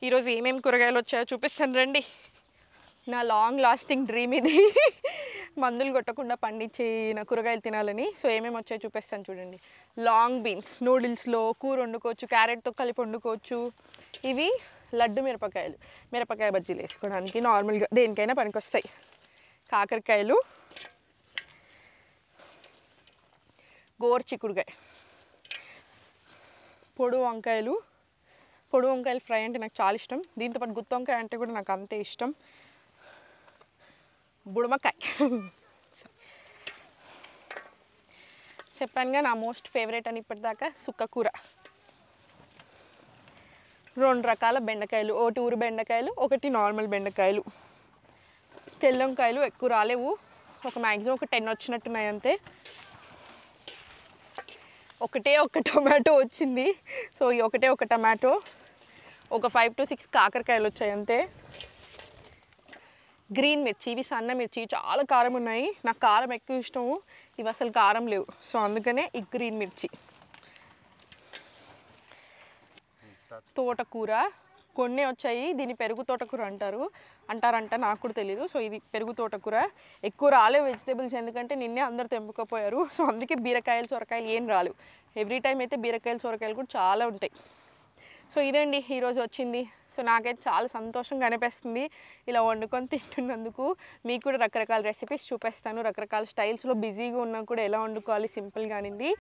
ఈరోజు ఏమేమి కూరగాయలు వచ్చాయో చూపిస్తాను రండి. నా లాంగ్ లాస్టింగ్ డ్రీమ్ ఇది. మందులు కొట్టకుండా పండించిన కూరగాయలు తినాలని. సో ఏమేమి వచ్చాయో చూపిస్తాను చూడండి. లాంగ్ బీన్స్ నూడిల్స్లో కూర వండుకోవచ్చు, క్యారెట్తో కలిపి వండుకోవచ్చు. ఇవి లడ్డు మిరపకాయలు, మిరపకాయ బజ్జీలు వేసుకోవడానికి నార్మల్గా దేనికైనా పనికొస్తాయి. కాకరకాయలు, గోరు చిక్కుడుకాయ, పొడు వంకాయలు. పొడు వంకాయలు ఫ్రై అంటే నాకు చాలా ఇష్టం. దీంతోపాటు గుత్తి వంకాయ అంటే కూడా నాకు అంతే ఇష్టం. బుడమకాయ చెప్పానుగా నా మోస్ట్ ఫేవరెట్ అని ఇప్పటిదాకా. సుక్క కూర, 2 రకాల బెండకాయలు, ఒకటి ఊరు బెండకాయలు, ఒకటి నార్మల్ బెండకాయలు. తెల్లంకాయలు ఎక్కువ రాలేవు, ఒక మ్యాక్సిమం ఒక 10 వచ్చినట్టున్నాయి అంతే. ఒక టొమాటో వచ్చింది. సో ఈ ఒక టొమాటో, ఒక 5 to 6 కాకరకాయలు వచ్చాయి అంతే. గ్రీన్ మిర్చి, ఇవి సన్న మిర్చి, చాలా కారం ఉన్నాయి. నాకు కారం ఎక్కువ ఇష్టము, ఇవి అసలు కారం లేవు. సో అందుకనే ఈ గ్రీన్ మిర్చి. తోటకూర కొన్ని వచ్చాయి, దీన్ని పెరుగు తోటకూర అంటారంట, నాకు కూడా తెలీదు. సో ఇది పెరుగు తోటకూర. ఎక్కువ రాలేవు వెజిటేబుల్స్, ఎందుకంటే నిన్నే అందరు తెంపుకపోయారు. సో అందుకే బీరకాయలు సొరకాయలు ఏం రాలేవు. ఎవ్రీ టైం అయితే బీరకాయలు సొరకాయలు కూడా చాలా ఉంటాయి. సో ఇదండి ఈరోజు వచ్చింది. సో నాకైతే చాలా సంతోషంగా అనిపిస్తుంది ఇలా వండుకొని తింటున్నందుకు. మీకు కూడా రకరకాల రెసిపీస్ చూపిస్తాను, రకరకాల స్టైల్స్లో. బిజీగా ఉన్నా కూడా ఎలా వండుకోవాలి సింపుల్గా అనింది.